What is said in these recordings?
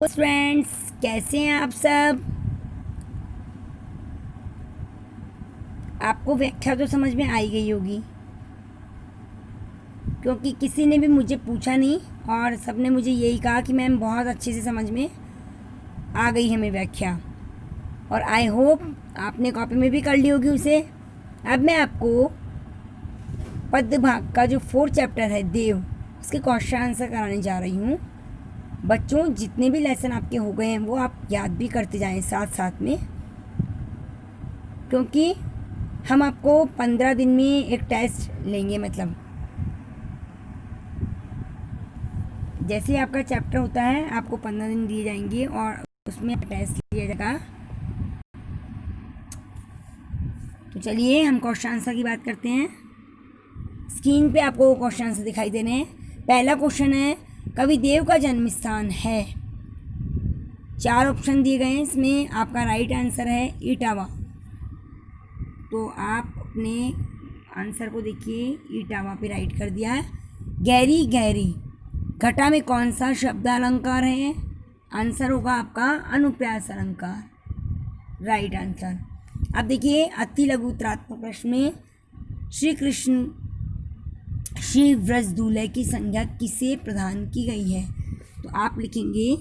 तो फ्रेंड्स, कैसे हैं आप सब। आपको व्याख्या तो समझ में आई गई होगी, क्योंकि किसी ने भी मुझे पूछा नहीं और सबने मुझे यही कहा कि मैम बहुत अच्छे से समझ में आ गई हमें व्याख्या। और आई होप आपने कॉपी में भी कर ली होगी उसे। अब मैं आपको पद्य भाग का जो 4th चैप्टर है देव, उसके क्वेश्चन आंसर कराने जा रही हूँ। बच्चों, जितने भी लेसन आपके हो गए हैं वो आप याद भी करते जाएं साथ साथ में, क्योंकि हम आपको 15 दिन में एक टेस्ट लेंगे। मतलब जैसे ही आपका चैप्टर होता है आपको 15 दिन दिए जाएंगे और उसमें टेस्ट लिया जाएगा। तो चलिए हम क्वेश्चन आंसर की बात करते हैं। स्क्रीन पे आपको क्वेश्चन आंसर दिखाई दे रहे हैं। पहला क्वेश्चन है, कवि देव का जन्म स्थान है। 4 ऑप्शन दिए गए हैं, इसमें आपका राइट आंसर है इटावा। तो आप अपने आंसर को देखिए, इटावा पे राइट कर दिया है। गहरी गहरी घटा में कौन सा शब्द अलंकार है? आंसर होगा आपका अनुप्रास अलंकार, राइट आंसर। अब देखिए अति लघु उत्तरात्मक प्रश्न में श्री कृष्ण श्री व्रज दूल्हे की संज्ञा किसे प्रदान की गई है? तो आप लिखेंगे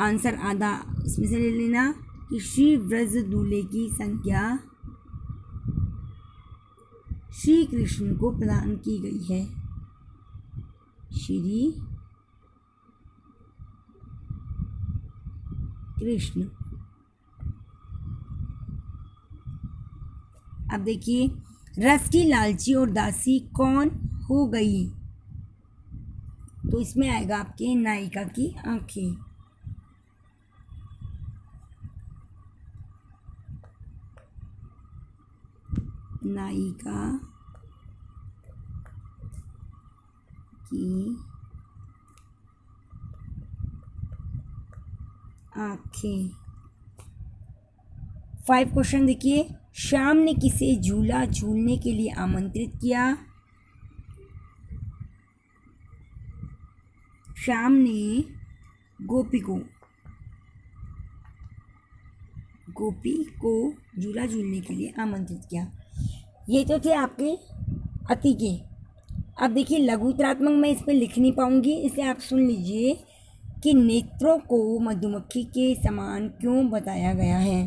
आंसर आधा इसमें से ले लेना कि श्री व्रज दूल्हे की संज्ञा श्री कृष्ण को प्रदान की गई है। श्री कृष्ण। अब देखिए, रस की लालची और दासी कौन हो गई? तो इसमें आएगा आपके नायिका की आंखें। नायिका की आंखें। 5 क्वेश्चन देखिए, श्याम ने किसे झूला झूलने के लिए आमंत्रित किया? श्याम ने गोपी को झूला झूलने के लिए आमंत्रित किया। ये तो थे आपके अति के। अब देखिए लघु उत्तरात्मक मैं इस पर लिख नहीं पाऊंगी, इसे आप सुन लीजिए कि नेत्रों को मधुमक्खी के समान क्यों बताया गया है।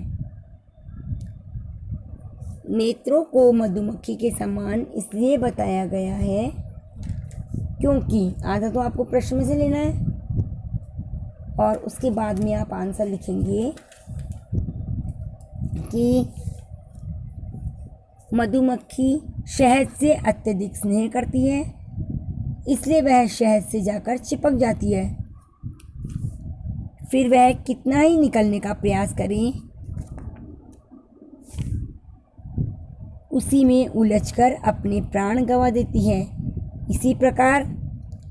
नेत्रों को मधुमक्खी के समान इसलिए बताया गया है क्योंकि आधा तो आपको प्रश्न में से लेना है और उसके बाद में आप आंसर लिखेंगे कि मधुमक्खी शहद से अत्यधिक स्नेह करती है, इसलिए वह शहद से जाकर चिपक जाती है। फिर वह कितना ही निकलने का प्रयास करे, उसी में उलझकर अपने प्राण गंवा देती है। इसी प्रकार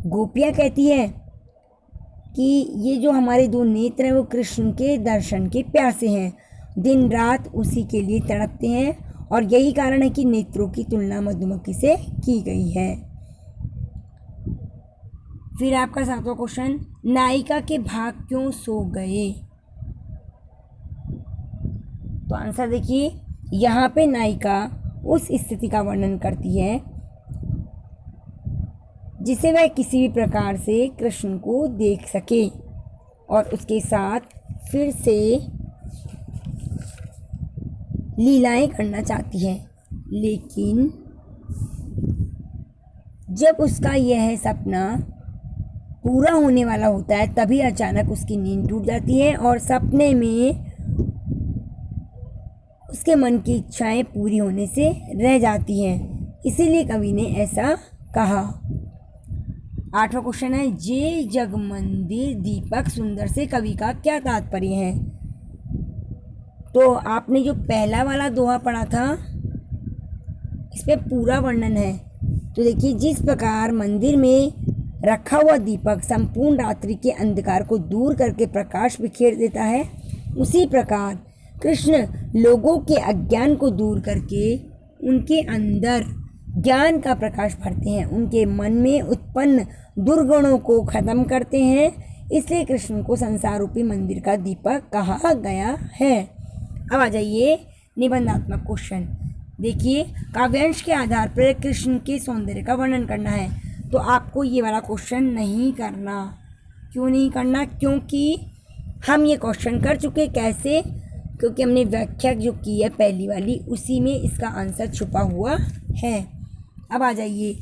गोपियाँ कहती है कि ये जो हमारे 2 नेत्र हैं वो कृष्ण के दर्शन के प्यासे हैं, दिन रात उसी के लिए तड़पते हैं और यही कारण है कि नेत्रों की तुलना मधुमक्खी से की गई है। फिर आपका 7वां क्वेश्चन, नायिका के भाग क्यों सो गए? तो आंसर देखिए, यहाँ पे नायिका उस स्थिति का वर्णन करती है जिसे वह किसी भी प्रकार से कृष्ण को देख सके और उसके साथ फिर से लीलाएं करना चाहती है। लेकिन जब उसका यह सपना पूरा होने वाला होता है तभी अचानक उसकी नींद टूट जाती है और सपने में उसके मन की इच्छाएं पूरी होने से रह जाती हैं। इसीलिए कवि ने ऐसा कहा। 8वां क्वेश्चन है, जे जग मंदिर दीपक सुंदर से कवि का क्या तात्पर्य है? तो आपने जो पहला वाला दोहा पढ़ा था इस पे पूरा वर्णन है। तो देखिए, जिस प्रकार मंदिर में रखा हुआ दीपक संपूर्ण रात्रि के अंधकार को दूर करके प्रकाश बिखेर देता है, उसी प्रकार कृष्ण लोगों के अज्ञान को दूर करके उनके अंदर ज्ञान का प्रकाश भरते हैं, उनके मन में उत्पन्न दुर्गुणों को खत्म करते हैं। इसलिए कृष्ण को संसार रूपी मंदिर का दीपक कहा गया है। अब आ जाइए निबंधात्मक क्वेश्चन। देखिए, काव्यांश के आधार पर कृष्ण के सौंदर्य का वर्णन करना है, तो आपको ये वाला क्वेश्चन नहीं करना। क्यों नहीं करना? क्योंकि हम ये क्वेश्चन कर चुके। कैसे? क्योंकि हमने व्याख्या जो की है पहली वाली, उसी में इसका आंसर छुपा हुआ है। अब आ जाइए,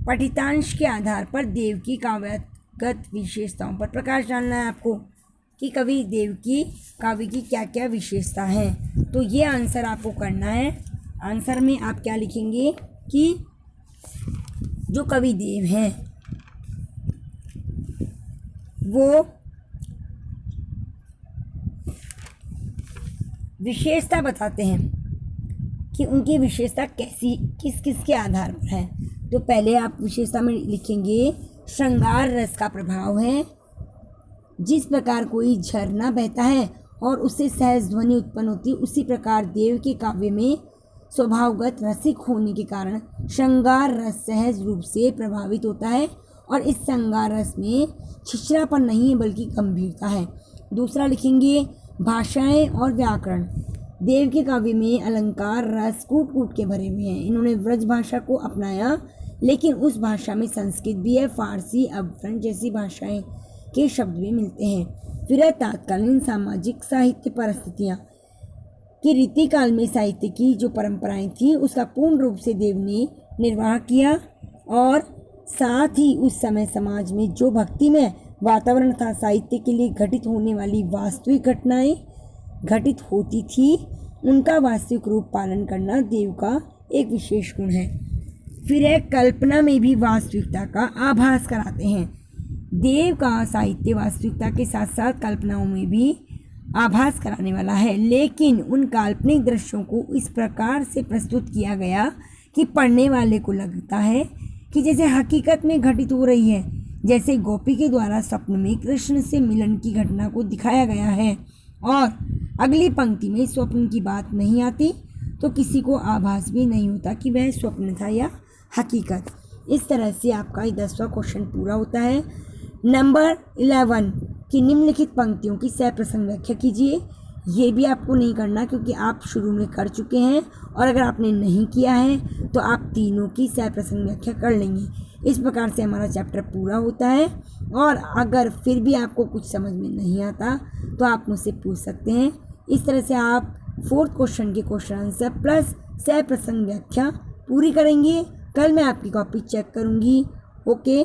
पठितांश के आधार पर देव की काव्यगत विशेषताओं पर प्रकाश डालना है आपको कि कवि देव की काव्य की क्या क्या विशेषता है। तो ये आंसर आपको करना है। आंसर में आप क्या लिखेंगे कि जो कवि देव हैं वो विशेषता बताते हैं कि उनकी विशेषता कैसी किस किस के आधार पर है। तो पहले आप विशेषता में लिखेंगे श्रृंगार रस का प्रभाव है। जिस प्रकार कोई झरना बहता है और उससे सहज ध्वनि उत्पन्न होती है, उसी प्रकार देव के काव्य में स्वभावगत रसिक होने के कारण श्रृंगार रस सहज रूप से प्रभावित होता है और इस श्रृंगार रस में छिछरापन नहीं है बल्कि गंभीरता है। दूसरा लिखेंगे भाषाएं और व्याकरण। देव के काव्य में अलंकार रस कूट कूट के भरे हुए हैं। इन्होंने व्रज भाषा को अपनाया, लेकिन उस भाषा में संस्कृत भी है, फारसी, अब फ्रेंच जैसी भाषाएं के शब्द भी मिलते हैं। फिर है तात्कालीन सामाजिक साहित्य परिस्थितियाँ कि रीतिकाल में साहित्य की जो परंपराएं थी उसका पूर्ण रूप से देव ने निर्वाह किया, और साथ ही उस समय समाज में जो भक्तिमय वातावरण था, साहित्य के लिए घटित होने वाली वास्तविक घटनाएं घटित होती थी, उनका वास्तविक रूप पालन करना देव का एक विशेष गुण है। फिर है कल्पना में भी वास्तविकता का आभास कराते हैं। देव का साहित्य वास्तविकता के साथ साथ कल्पनाओं में भी आभास कराने वाला है, लेकिन उन काल्पनिक दृश्यों को इस प्रकार से प्रस्तुत किया गया कि पढ़ने वाले को लगता है कि जैसे हकीकत में घटित हो रही है। जैसे गोपी के द्वारा स्वप्न में कृष्ण से मिलन की घटना को दिखाया गया है और अगली पंक्ति में स्वप्न की बात नहीं आती, तो किसी को आभास भी नहीं होता कि वह स्वप्न था या हकीकत। इस तरह से आपका 10वां क्वेश्चन पूरा होता है। नंबर 11 की निम्नलिखित पंक्तियों की सप्रसंग व्याख्या कीजिए। ये भी आपको नहीं करना क्योंकि आप शुरू में कर चुके हैं, और अगर आपने नहीं किया है तो आप तीनों की सप्रसंग व्याख्या कर लेंगे। इस प्रकार से हमारा चैप्टर पूरा होता है। और अगर फिर भी आपको कुछ समझ में नहीं आता तो आप मुझसे पूछ सकते हैं। इस तरह से आप 4th क्वेश्चन के क्वेश्चन आंसर प्लस सप्रसंग व्याख्या पूरी करेंगे। कल मैं आपकी कॉपी चेक करूँगी। ओके।